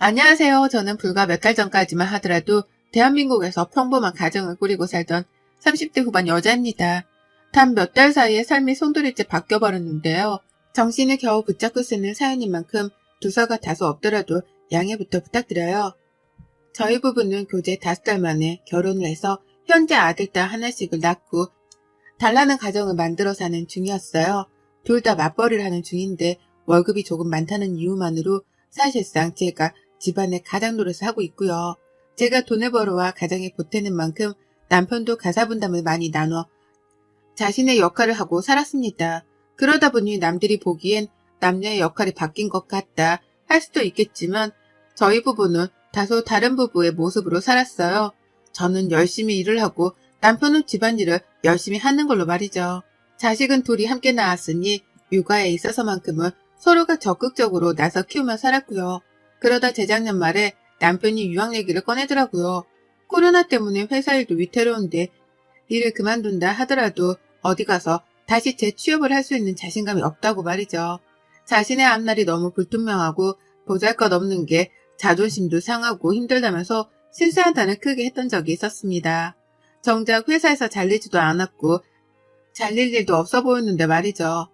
안녕하세요. 저는 불과 몇 달 전까지만 하더라도 대한민국에서 평범한 가정을 꾸리고 살던 30대 후반 여자입니다. 단 몇 달 사이에 삶이 송두리째 바뀌어버렸는데요. 정신을 겨우 붙잡고 쓰는 사연인 만큼 두서가 다소 없더라도 양해부터 부탁드려요. 저희 부부는 교제 5달 만에 결혼을 해서 현재 아들, 딸 하나씩을 낳고 달라는 가정을 만들어 사는 중이었어요. 둘 다 맞벌이를 하는 중인데 월급이 조금 많다는 이유만으로 사실상 제가 집안의 가장 노릇을 하고 있고요. 제가 돈을 벌어와 가정에 보태는 만큼 남편도 가사 분담을 많이 나눠 자신의 역할을 하고 살았습니다. 그러다 보니 남들이 보기엔 남녀의 역할이 바뀐 것 같다 할 수도 있겠지만 저희 부부는 다소 다른 부부의 모습으로 살았어요. 저는 열심히 일을 하고 남편은 집안일을 열심히 하는 걸로 말이죠. 자식은 둘이 함께 낳았으니 육아에 있어서만큼은 서로가 적극적으로 나서 키우며 살았고요. 그러다 재작년 말에 남편이 유학 얘기를 꺼내더라고요. 코로나 때문에 회사 일도 위태로운데 일을 그만둔다 하더라도 어디 가서 다시 재취업을 할 수 있는 자신감이 없다고 말이죠. 자신의 앞날이 너무 불투명하고 보잘것없는 게 자존심도 상하고 힘들다면서 실수한 단을 크게 했던 적이 있었습니다. 정작 회사에서 잘리지도 않았고 잘릴 일도 없어 보였는데 말이죠.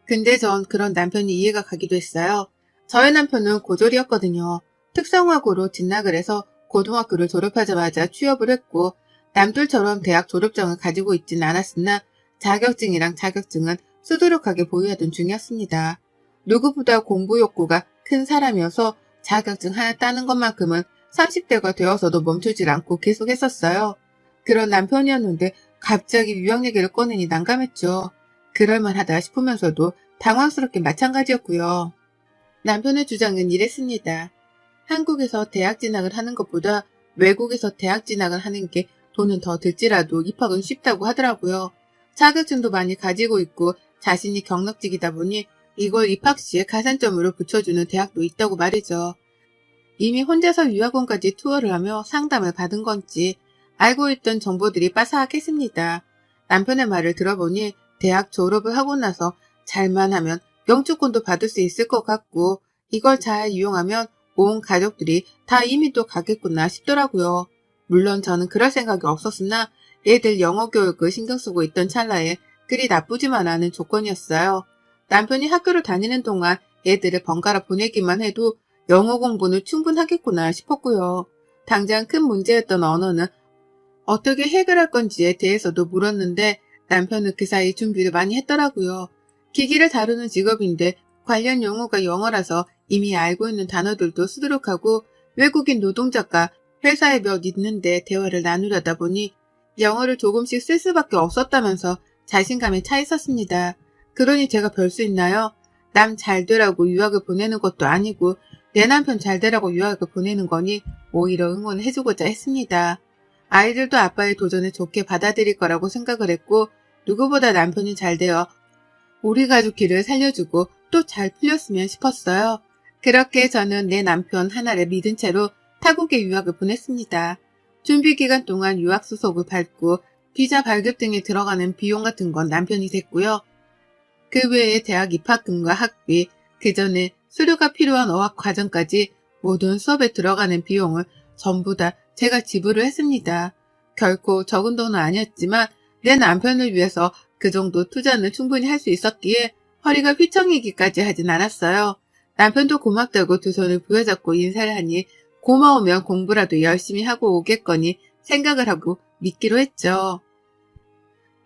근데 전 그런 남편이 이해가 가기도 했어요. 저희 남편은 고졸이었거든요. 특성화고로 진학을 해서 고등학교를 졸업하자마자 취업을 했고 남들처럼 대학 졸업장을 가지고 있진 않았으나 자격증이랑 자격증은 수두룩하게 보유하던 중이었습니다. 누구보다 공부 욕구가 큰 사람이어서 자격증 하나 따는 것만큼은 30대가 되어서도 멈추질 않고 계속 했었어요. 그런 남편이었는데 갑자기 유학 얘기를 꺼내니 난감했죠. 그럴만하다 싶으면서도 당황스럽게 마찬가지였고요. 남편의 주장은 이랬습니다. 한국에서 대학 진학을 하는 것보다 외국에서 대학 진학을 하는 게 돈은 더 들지라도 입학은 쉽다고 하더라고요. 자격증도 많이 가지고 있고 자신이 경력직이다 보니 이걸 입학 시에 가산점으로 붙여주는 대학도 있다고 말이죠. 이미 혼자서 유학원까지 투어를 하며 상담을 받은 건지 알고 있던 정보들이 빠삭했습니다. 남편의 말을 들어보니 대학 졸업을 하고 나서 잘만 하면 영주권도 받을 수 있을 것 같고 이걸 잘 이용하면 온 가족들이 다 이미 또 가겠구나 싶더라고요. 물론 저는 그럴 생각이 없었으나 애들 영어 교육을 신경 쓰고 있던 찰나에 그리 나쁘지만 않은 조건이었어요. 남편이 학교를 다니는 동안 애들을 번갈아 보내기만 해도 영어 공부는 충분하겠구나 싶었고요. 당장 큰 문제였던 언어는 어떻게 해결할 건지에 대해서도 물었는데 남편은 그 사이 준비를 많이 했더라고요. 기기를 다루는 직업인데 관련 용어가 영어라서 이미 알고 있는 단어들도 수두룩하고 외국인 노동자가 회사에 몇 있는데 대화를 나누려다 보니 영어를 조금씩 쓸 수밖에 없었다면서 자신감에 차 있었습니다. 그러니 제가 별 수 있나요? 남 잘 되라고 유학을 보내는 것도 아니고 내 남편 잘 되라고 유학을 보내는 거니 오히려 응원을 해주고자 했습니다. 아이들도 아빠의 도전을 좋게 받아들일 거라고 생각을 했고 누구보다 남편이 잘 되어 우리 가족 길을 살려주고 또 잘 풀렸으면 싶었어요. 그렇게 저는 내 남편 하나를 믿은 채로 타국에 유학을 보냈습니다. 준비 기간 동안 유학 수속을 밟고 비자 발급 등에 들어가는 비용 같은 건 남편이 댔고요. 그 외에 대학 입학금과 학비, 그 전에 수료가 필요한 어학 과정까지 모든 수업에 들어가는 비용을 전부 다 제가 지불을 했습니다. 결코 적은 돈은 아니었지만 내 남편을 위해서 그 정도 투자는 충분히 할 수 있었기에 허리가 휘청이기까지 하진 않았어요. 남편도 고맙다고 두 손을 부여잡고 인사를 하니 고마우면 공부라도 열심히 하고 오겠거니 생각을 하고 믿기로 했죠.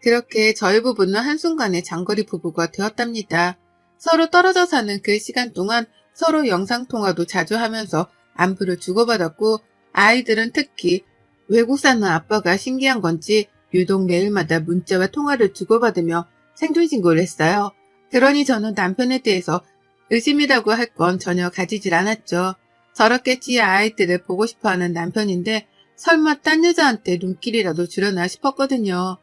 그렇게 저희 부부는 한순간에 장거리 부부가 되었답니다. 서로 떨어져 사는 그 시간 동안 서로 영상통화도 자주 하면서 안부를 주고받았고 아이들은 특히 외국 사는 아빠가 신기한 건지 유독 매일마다 문자와 통화를 주고받으며 생존신고를 했어요. 그러니 저는 남편에 대해서 의심이라고 할 건 전혀 가지질 않았죠. 저렇겠지 아이들을 보고 싶어하는 남편인데 설마 딴 여자한테 눈길이라도 주려나 싶었거든요.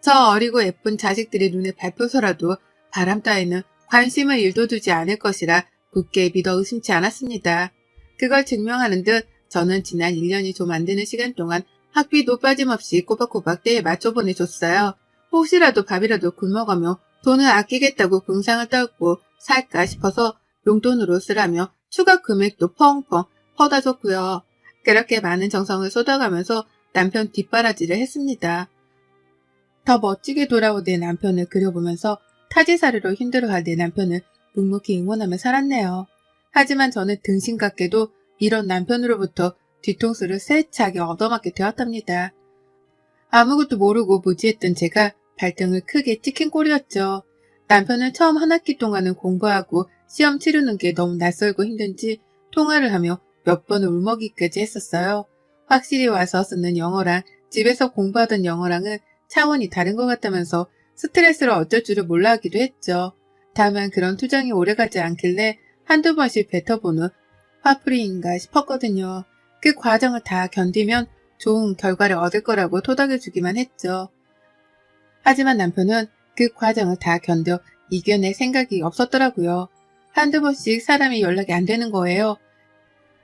저 어리고 예쁜 자식들이 눈에 밟혀서라도 바람 따위는 관심을 일도두지 않을 것이라 굳게 믿어 의심치 않았습니다. 그걸 증명하는 듯 저는 지난 1년이 좀 안 되는 시간 동안 학비도 빠짐없이 꼬박꼬박 때에 맞춰 보내줬어요. 혹시라도 밥이라도 굶어가며 돈을 아끼겠다고 궁상을 떨고 살까 싶어서 용돈으로 쓰라며 추가 금액도 펑펑 퍼다 줬고요. 그렇게 많은 정성을 쏟아가면서 남편 뒷바라지를 했습니다. 더 멋지게 돌아온 내 남편을 그려보면서 타지사르로 힘들어할 내 남편을 묵묵히 응원하며 살았네요. 하지만 저는 등신 같게도 이런 남편으로부터 뒤통수를 세차게 얻어맞게 되었답니다. 아무것도 모르고 무지했던 제가 발등을 크게 찍힌 꼴이었죠. 남편은 처음 한 학기 동안은 공부하고 시험 치르는 게 너무 낯설고 힘든지 통화를 하며 몇 번을 울먹이까지 했었어요. 확실히 와서 쓰는 영어랑 집에서 공부하던 영어랑은 차원이 다른 것 같다면서 스트레스를 어쩔 줄을 몰라 하기도 했죠. 다만 그런 투정이 오래가지 않길래 한두 번씩 뱉어보는 화풀이인가 싶었거든요. 그 과정을 다 견디면 좋은 결과를 얻을 거라고 토닥여주기만 했죠. 하지만 남편은 그 과정을 다 견뎌 이겨낼 생각이 없었더라고요. 한두 번씩 사람이 연락이 안 되는 거예요.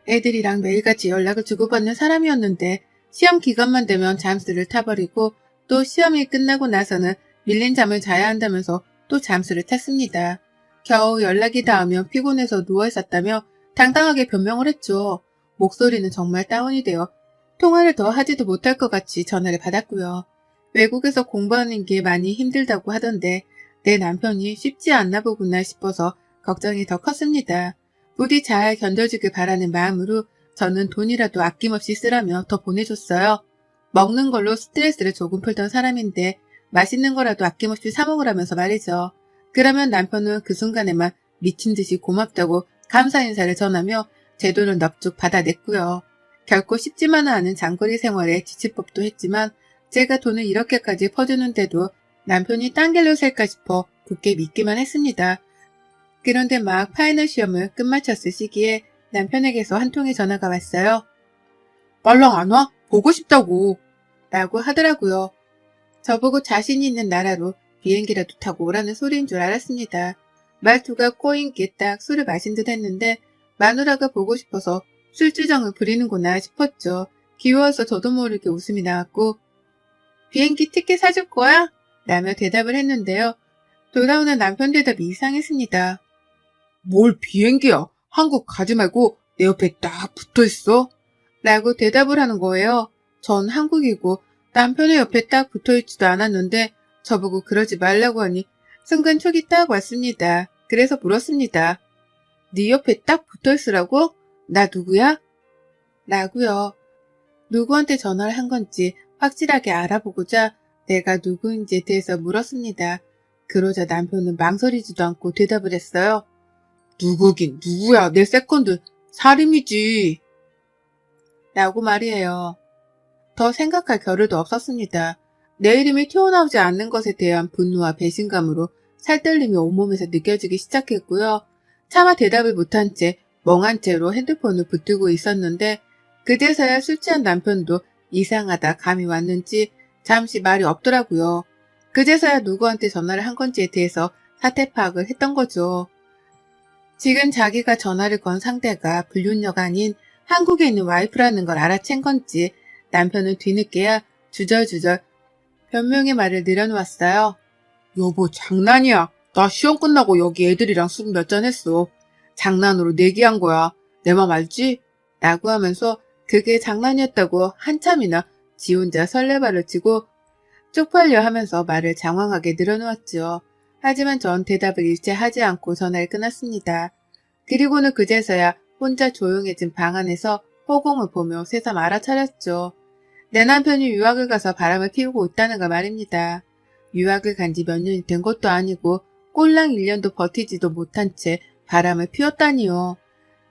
애들이랑 매일같이 연락을 주고받는 사람이었는데 시험 기간만 되면 잠수를 타버리고 또 시험이 끝나고 나서는 밀린 잠을 자야 한다면서 또 잠수를 탔습니다. 겨우 연락이 닿으면 피곤해서 누워있었다며 당당하게 변명을 했죠. 목소리는 정말 다운이 되어 통화를 더 하지도 못할 것 같이 전화를 받았고요. 외국에서 공부하는 게 많이 힘들다고 하던데 내 남편이 쉽지 않나 보구나 싶어서 걱정이 더 컸습니다. 부디 잘 견뎌주길 바라는 마음으로 저는 돈이라도 아낌없이 쓰라며 더 보내줬어요. 먹는 걸로 스트레스를 조금 풀던 사람인데 맛있는 거라도 아낌없이 사 먹으라면서 말이죠. 그러면 남편은 그 순간에만 미친 듯이 고맙다고 감사 인사를 전하며 제 돈을 넙죽 받아냈고요. 결코 쉽지만은 않은 장거리 생활에 지칠 법도 했지만 제가 돈을 이렇게까지 퍼주는데도 남편이 딴 길로 셀까 싶어 굳게 믿기만 했습니다. 그런데 막 파이널 시험을 끝마쳤을 시기에 남편에게서 한 통의 전화가 왔어요. 말랑 안 와? 보고 싶다고. 라고 하더라고요. 저보고 자신 있는 나라로 비행기라도 타고 오라는 소리인 줄 알았습니다. 말투가 꼬인게 딱 술을 마신 듯 했는데 마누라가 보고 싶어서 술주정을 부리는구나 싶었죠. 귀여워서 저도 모르게 웃음이 나왔고 비행기 티켓 사줄 거야? 라며 대답을 했는데요. 돌아오는 남편 대답이 이상했습니다. 뭘 비행기야? 한국 가지 말고 내 옆에 딱 붙어있어? 라고 대답을 하는 거예요. 전 한국이고 남편의 옆에 딱 붙어있지도 않았는데 저보고 그러지 말라고 하니 순간 촉이 딱 왔습니다. 그래서 물었습니다. 네 옆에 딱 붙어있으라고? 나 누구야? 라고요. 누구한테 전화를 한 건지 확실하게 알아보고자 내가 누구인지에 대해서 물었습니다. 그러자 남편은 망설이지도 않고 대답을 했어요. 누구긴 누구야, 내 세컨드 살인이지. 라고 말이에요. 더 생각할 겨를도 없었습니다. 내 이름이 튀어나오지 않는 것에 대한 분노와 배신감으로 살떨림이 온몸에서 느껴지기 시작했고요. 차마 대답을 못한 채 멍한 채로 핸드폰을 붙들고 있었는데 그제서야 술 취한 남편도 이상하다 감이 왔는지 잠시 말이 없더라고요. 그제서야 누구한테 전화를 한 건지에 대해서 사태 파악을 했던 거죠. 지금 자기가 전화를 건 상대가 불륜녀가 아닌 한국에 있는 와이프라는 걸 알아챈 건지 남편은 뒤늦게야 주절주절 변명의 말을 늘어놓았어요. 여보 장난이야. 나 시험 끝나고 여기 애들이랑 술 몇 잔 했어. 장난으로 내기한 거야. 내 맘 알지? 라고 하면서 그게 장난이었다고 한참이나 지 혼자 설레발을 치고 쪽팔려 하면서 말을 장황하게 늘어놓았죠. 하지만 전 대답을 일체 하지 않고 전화를 끊었습니다. 그리고는 그제서야 혼자 조용해진 방 안에서 허공을 보며 새삼 알아차렸죠. 내 남편이 유학을 가서 바람을 피우고 있다는 걸 말입니다. 유학을 간 지 몇 년이 된 것도 아니고 꼴랑 1년도 버티지도 못한 채 바람을 피웠다니요.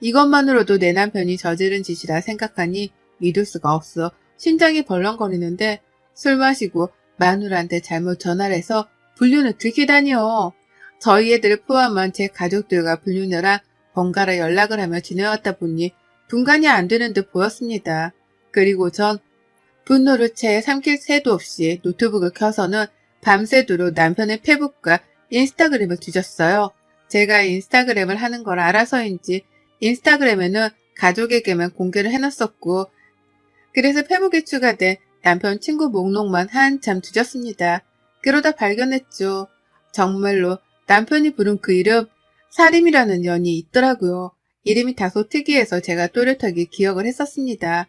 이것만으로도 내 남편이 저지른 짓이라 생각하니 믿을 수가 없어 심장이 벌렁거리는데 술 마시고 마누라한테 잘못 전화를 해서 불륜을 들키다니요. 저희 애들을 포함한 제 가족들과 불륜녀라 번갈아 연락을 하며 지내왔다 보니 분간이 안 되는 듯 보였습니다. 그리고 전 분노를 채 삼킬 새도 없이 노트북을 켜서는 밤새도록 남편의 페북과 인스타그램을 뒤졌어요. 제가 인스타그램을 하는 걸 알아서인지 인스타그램에는 가족에게만 공개를 해놨었고 그래서 페북에 추가된 남편 친구 목록만 한참 뒤졌습니다. 그러다 발견했죠. 정말로 남편이 부른 그 이름 사림이라는 연이 있더라고요. 이름이 다소 특이해서 제가 또렷하게 기억을 했었습니다.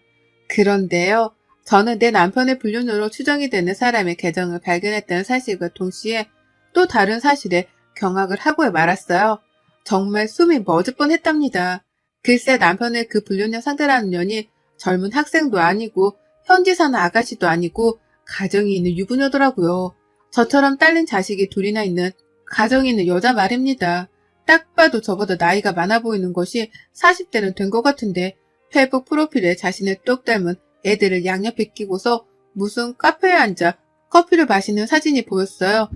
그런데요, 저는 내 남편의 불륜으로 추정이 되는 사람의 계정을 발견했다는 사실과 동시에 또 다른 사실에 경악을 하고 말았어요. 정말 숨이 멎을 뻔했답니다. 글쎄 남편의 그 불륜녀 상대라는 년이 젊은 학생도 아니고 현지 사는 아가씨도 아니고 가정이 있는 유부녀더라고요. 저처럼 딸린 자식이 둘이나 있는 가정이 있는 여자 말입니다. 딱 봐도 저보다 나이가 많아 보이는 것이 40대는 된 것 같은데 페이북 프로필에 자신을 똑 닮은 애들을 양옆에 끼고서 무슨 카페에 앉아 커피를 마시는 사진이 보였어요.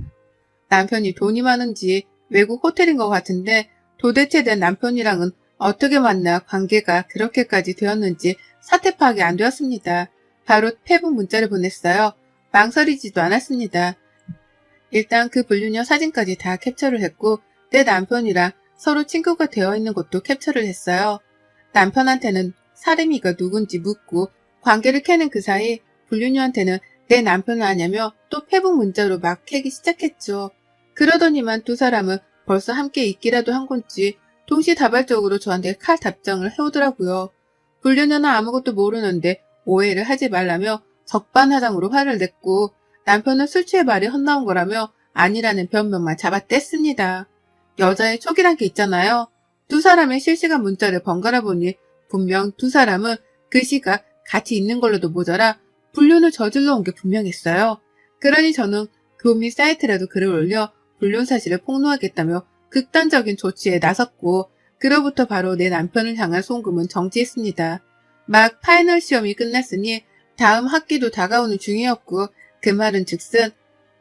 남편이 돈이 많은지 외국 호텔인 것 같은데 도대체 내 남편이랑은 어떻게 만나 관계가 그렇게까지 되었는지 사태 파악이 안 되었습니다. 바로 페북 문자를 보냈어요. 망설이지도 않았습니다. 일단 그 불륜녀 사진까지 다 캡처를 했고 내 남편이랑 서로 친구가 되어 있는 것도 캡처를 했어요. 남편한테는 사림이가 누군지 묻고 관계를 캐는 그 사이 불륜녀한테는 내 남편을 아냐며 또 페북 문자로 막 캐기 시작했죠. 그러더니만 두 사람은 벌써 함께 있기라도 한 건지 동시다발적으로 저한테 칼 답장을 해오더라고요. 불륜녀는 아무것도 모르는데 오해를 하지 말라며 적반하장으로 화를 냈고 남편은 술 취해 말이 헛나온 거라며 아니라는 변명만 잡아뗐습니다. 여자의 촉이란 게 있잖아요. 두 사람의 실시간 문자를 번갈아 보니 분명 두 사람은 그 시각 같이 있는 걸로도 모자라 불륜을 저질러 온 게 분명했어요. 그러니 저는 교미 사이트라도 글을 올려 불륜 사실을 폭로하겠다며 극단적인 조치에 나섰고 그로부터 바로 내 남편을 향한 송금은 정지했습니다. 막 파이널 시험이 끝났으니 다음 학기도 다가오는 중이었고 그 말은 즉슨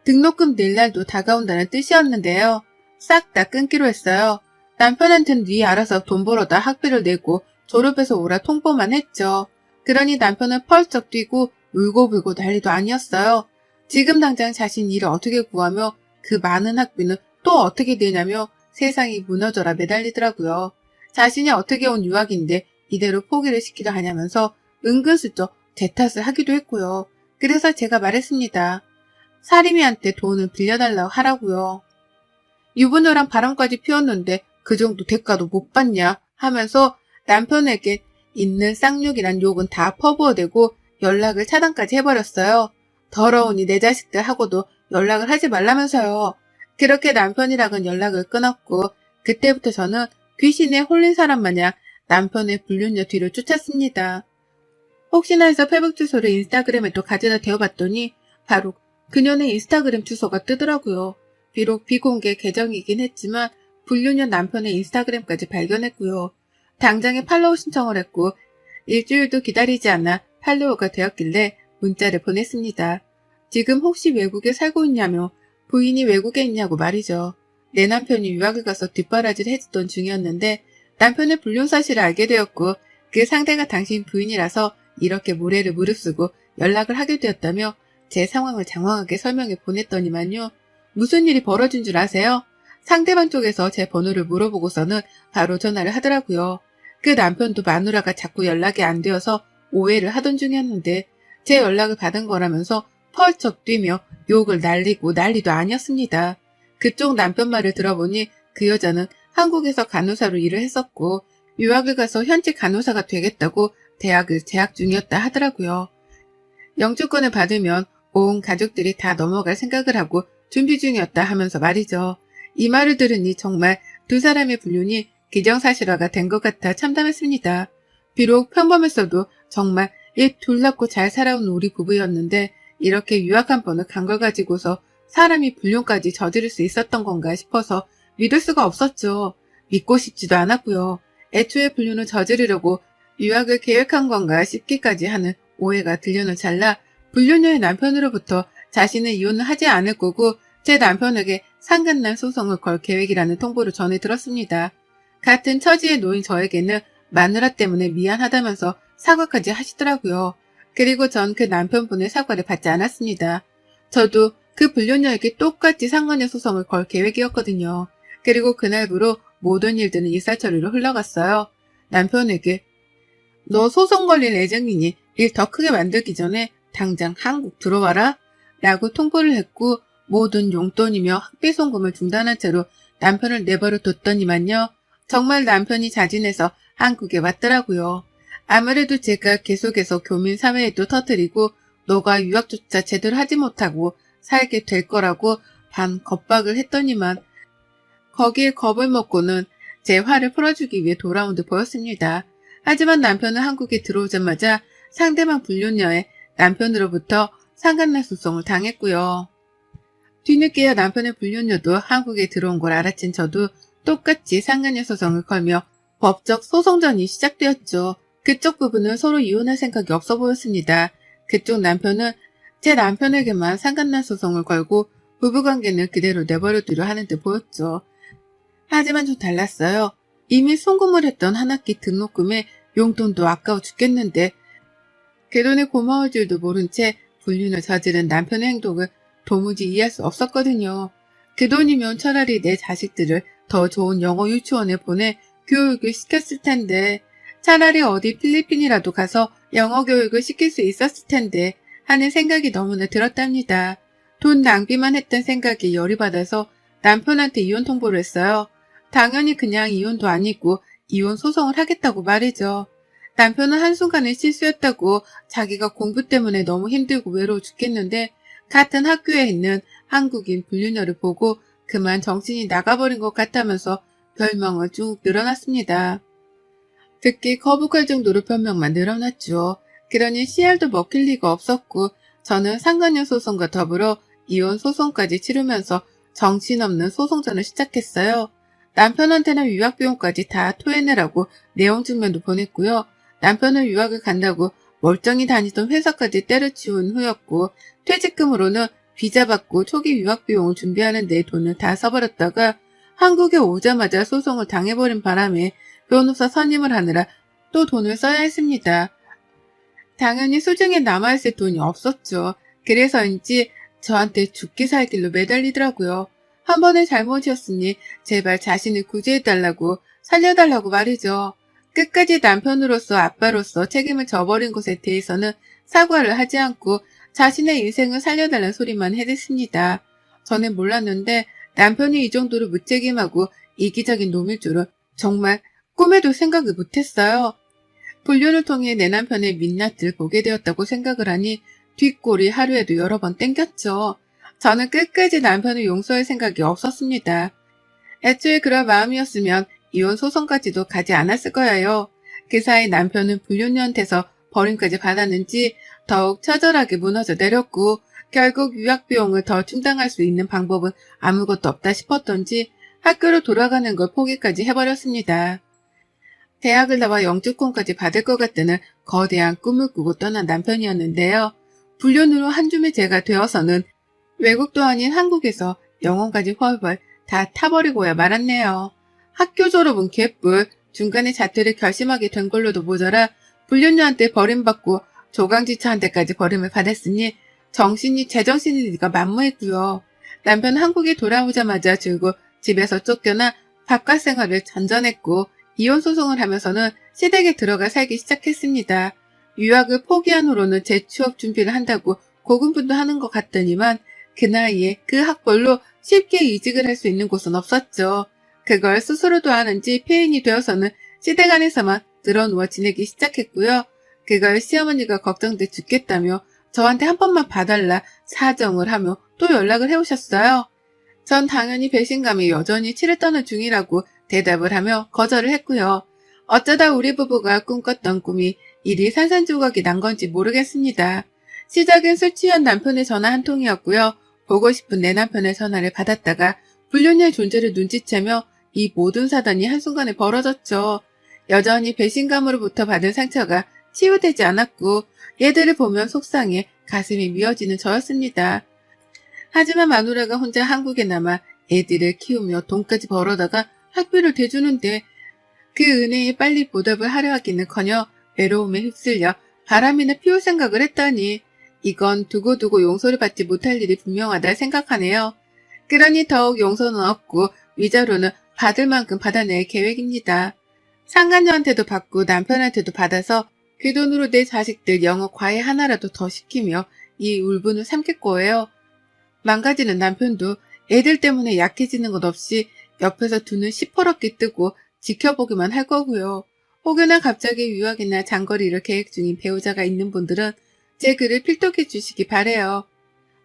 등록금 낼 날도 다가온다는 뜻이었는데요. 싹 다 끊기로 했어요. 남편한테는 네 알아서 돈 벌어다 학비를 내고 졸업해서 오라 통보만 했죠. 그러니 남편은 펄쩍 뛰고 울고불고 난리도 아니었어요. 지금 당장 자신 일을 어떻게 구하며 그 많은 학비는 또 어떻게 내냐며 세상이 무너져라 매달리더라고요. 자신이 어떻게 온 유학인데 이대로 포기를 시키려 하냐면서 은근슬쩍 제 탓을 하기도 했고요. 그래서 제가 말했습니다. 사림이한테 돈을 빌려달라고 하라고요. 유부녀랑 바람까지 피웠는데 그 정도 대가도 못 받냐 하면서 남편에게 있는 쌍욕이란 욕은 다 퍼부어대고 연락을 차단까지 해버렸어요. 더러우니 내 자식들하고도 연락을 하지 말라면서요. 그렇게 남편이랑은 연락을 끊었고 그때부터 저는 귀신에 홀린 사람 마냥 남편의 불륜녀 뒤를 쫓았습니다. 혹시나 해서 페북 주소를 인스타그램에 또 가져다 대어봤더니 바로 그녀의 인스타그램 주소가 뜨더라고요. 비록 비공개 계정이긴 했지만 불륜녀 남편의 인스타그램까지 발견했고요. 당장에 팔로우 신청을 했고 일주일도 기다리지 않아 팔로워가 되었길래 문자를 보냈습니다. 지금 혹시 외국에 살고 있냐며 부인이 외국에 있냐고 말이죠. 내 남편이 유학을 가서 뒷바라지를 해주던 중이었는데 남편의 불륜 사실을 알게 되었고 그 상대가 당신 부인이라서 이렇게 모래를 무릅쓰고 연락을 하게 되었다며 제 상황을 장황하게 설명해 보냈더니만요. 무슨 일이 벌어진 줄 아세요? 상대방 쪽에서 제 번호를 물어보고서는 바로 전화를 하더라고요. 그 남편도 마누라가 자꾸 연락이 안 되어서 오해를 하던 중이었는데 제 연락을 받은 거라면서 펄쩍 뛰며 욕을 날리고 난리도 아니었습니다. 그쪽 남편 말을 들어보니 그 여자는 한국에서 간호사로 일을 했었고 유학을 가서 현지 간호사가 되겠다고 대학을 재학 중이었다 하더라고요. 영주권을 받으면 온 가족들이 다 넘어갈 생각을 하고 준비 중이었다 하면서 말이죠. 이 말을 들으니 정말 두 사람의 불륜이 기정사실화가 된 것 같아 참담했습니다. 비록 평범했어도 정말 이 둘났고 잘 살아온 우리 부부였는데 이렇게 유학 한 번을 간 걸 가지고서 사람이 불륜까지 저지를 수 있었던 건가 싶어서 믿을 수가 없었죠. 믿고 싶지도 않았고요. 애초에 불륜을 저지르려고 유학을 계획한 건가 싶기까지 하는 오해가 들려는 찰나 불륜녀의 남편으로부터 자신은 이혼을 하지 않을 거고 제 남편에게 상간난 소송을 걸 계획이라는 통보를 전해 들었습니다. 같은 처지에 놓인 저에게는 마누라 때문에 미안하다면서 사과까지 하시더라고요. 그리고 전 그 남편분의 사과를 받지 않았습니다. 저도 그 불륜녀에게 똑같이 상간의 소송을 걸 계획이었거든요. 그리고 그날부로 모든 일들은 일사천리로 흘러갔어요. 남편에게 너 소송 걸릴 예정이니 일 더 크게 만들기 전에 당장 한국 들어와라 라고 통보를 했고 모든 용돈이며 학비 송금을 중단한 채로 남편을 내버려 뒀더니만요. 정말 남편이 자진해서 한국에 왔더라고요. 아무래도 제가 계속해서 교민 사회에도 터뜨리고 너가 유학조차 제대로 하지 못하고 살게 될 거라고 반 겁박을 했더니만 거기에 겁을 먹고는 제 화를 풀어주기 위해 돌아온 듯 보였습니다. 하지만 남편은 한국에 들어오자마자 상대방 불륜녀의 남편으로부터 상간날 소송을 당했고요. 뒤늦게야 남편의 불륜녀도 한국에 들어온 걸 알아챈 저도 똑같이 상간녀 소송을 걸며 법적 소송전이 시작되었죠. 그쪽 부부는 서로 이혼할 생각이 없어 보였습니다. 그쪽 남편은 제 남편에게만 상간날 소송을 걸고 부부관계는 그대로 내버려두려 하는 듯 보였죠. 하지만 좀 달랐어요. 이미 송금을 했던 한 학기 등록금에 용돈도 아까워 죽겠는데 그 돈에 고마울 줄도 모른 채 불륜을 저지른 남편의 행동을 도무지 이해할 수 없었거든요. 그 돈이면 차라리 내 자식들을 더 좋은 영어 유치원에 보내 교육을 시켰을 텐데 차라리 어디 필리핀이라도 가서 영어 교육을 시킬 수 있었을 텐데 하는 생각이 너무나 들었답니다. 돈 낭비만 했던 생각에 열이 받아서 남편한테 이혼 통보를 했어요. 당연히 그냥 이혼도 아니고 이혼 소송을 하겠다고 말이죠. 남편은 한순간의 실수였다고 자기가 공부 때문에 너무 힘들고 외로워 죽겠는데 같은 학교에 있는 한국인 불륜녀를 보고 그만 정신이 나가버린 것 같다면서 별명을 쭉 늘어났습니다. 듣기 거북할 정도로 별명만 늘어났죠. 그러니 CR도 먹힐 리가 없었고 저는 상간녀 소송과 더불어 이혼 소송까지 치르면서 정신없는 소송전을 시작했어요. 남편한테는 유학비용까지 다 토해내라고 내용 증명도 보냈고요. 남편은 유학을 간다고 멀쩡히 다니던 회사까지 때려치운 후였고 퇴직금으로는 비자 받고 초기 유학비용을 준비하는 데 돈을 다 써버렸다가 한국에 오자마자 소송을 당해버린 바람에 변호사 선임을 하느라 또 돈을 써야 했습니다. 당연히 수중에 남아있을 돈이 없었죠. 그래서인지 저한테 죽기 살길로 매달리더라고요. 한 번의 잘못이었으니 제발 자신을 구제해달라고 살려달라고 말이죠. 끝까지 남편으로서 아빠로서 책임을 져버린 것에 대해서는 사과를 하지 않고 자신의 인생을 살려달라는 소리만 해댔습니다. 저는 몰랐는데 남편이 이 정도로 무책임하고 이기적인 놈일 줄은 정말 꿈에도 생각을 못했어요. 불륜을 통해 내 남편의 민낯을 보게 되었다고 생각을 하니 뒷골이 하루에도 여러 번 땡겼죠. 저는 끝까지 남편을 용서할 생각이 없었습니다. 애초에 그럴 마음이었으면 이혼 소송까지도 가지 않았을 거예요. 그 사이 남편은 불륜녀한테서 버림까지 받았는지 더욱 처절하게 무너져 내렸고 결국 유학비용을 더 충당할 수 있는 방법은 아무것도 없다 싶었던지 학교로 돌아가는 걸 포기까지 해버렸습니다. 대학을 나와 영주권까지 받을 것 같다는 거대한 꿈을 꾸고 떠난 남편이었는데요. 불륜으로 한 줌의 죄가 되어서는 외국도 아닌 한국에서 영혼까지 훨훨 다 타버리고야 말았네요. 학교 졸업은 개뿔, 중간에 자퇴를 결심하게 된 걸로도 모자라 불륜녀한테 버림받고 조강지처한테까지 버림을 받았으니 정신이 제정신일 리가 만무했고요. 남편 한국에 돌아오자마자 줄곧 집에서 쫓겨나 바깥 생활을 전전했고 이혼 소송을 하면서는 시댁에 들어가 살기 시작했습니다. 유학을 포기한 후로는 재취업 준비를 한다고 고군분투하는 것 같더니만 그 나이에 그 학벌로 쉽게 이직을 할 수 있는 곳은 없었죠. 그걸 스스로도 아는지 폐인이 되어서는 시댁 안에서만 늘어누워 지내기 시작했고요. 그걸 시어머니가 걱정돼 죽겠다며 저한테 한 번만 봐달라 사정을 하며 또 연락을 해오셨어요. 전 당연히 배신감이 여전히 치를 떠는 중이라고 대답을 하며 거절을 했고요. 어쩌다 우리 부부가 꿈꿨던 꿈이 이리 산산조각이 난 건지 모르겠습니다. 시작은 술 취한 남편의 전화 한 통이었고요. 보고 싶은 내 남편의 전화를 받았다가 불륜녀의 존재를 눈치채며 이 모든 사단이 한순간에 벌어졌죠. 여전히 배신감으로부터 받은 상처가 치유되지 않았고 얘들을 보면 속상해 가슴이 미어지는 저였습니다. 하지만 마누라가 혼자 한국에 남아 애들을 키우며 돈까지 벌어다가 학비를 대주는데 그 은혜에 빨리 보답을 하려 하기는커녕 외로움에 휩쓸려 바람이나 피울 생각을 했더니 이건 두고두고 용서를 받지 못할 일이 분명하다 생각하네요. 그러니 더욱 용서는 없고 위자료는 받을 만큼 받아낼 계획입니다. 상간녀한테도 받고 남편한테도 받아서 그 돈으로 내 자식들 영어 과외 하나라도 더 시키며 이 울분을 삼킬 거예요. 망가지는 남편도 애들 때문에 약해지는 것 없이 옆에서 두 눈 시퍼렇게 뜨고 지켜보기만 할 거고요. 혹여나 갑자기 유학이나 장거리를 계획 중인 배우자가 있는 분들은 제 글을 필독해 주시기 바래요.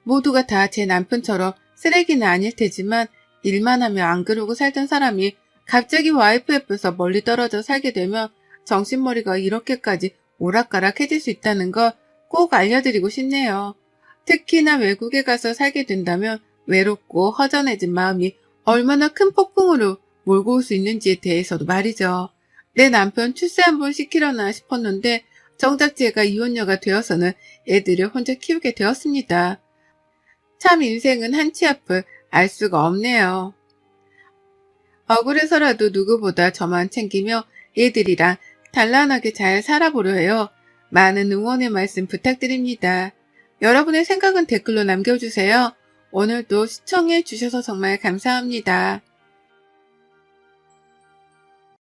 모두가 다 제 남편처럼 쓰레기는 아닐 테지만 일만 하며 안 그러고 살던 사람이 갑자기 와이프 옆에서 멀리 떨어져 살게 되면 정신머리가 이렇게까지 오락가락해질 수 있다는 걸 꼭 알려드리고 싶네요. 특히나 외국에 가서 살게 된다면 외롭고 허전해진 마음이 얼마나 큰 폭풍으로 몰고 올 수 있는지에 대해서도 말이죠. 내 남편 출세 한번 시키려나 싶었는데 정작 제가 이혼녀가 되어서는 애들을 혼자 키우게 되었습니다. 참 인생은 한치 앞을 알 수가 없네요. 억울해서라도 누구보다 저만 챙기며 애들이랑 단란하게 잘 살아보려 해요. 많은 응원의 말씀 부탁드립니다. 여러분의 생각은 댓글로 남겨주세요. 오늘도 시청해 주셔서 정말 감사합니다.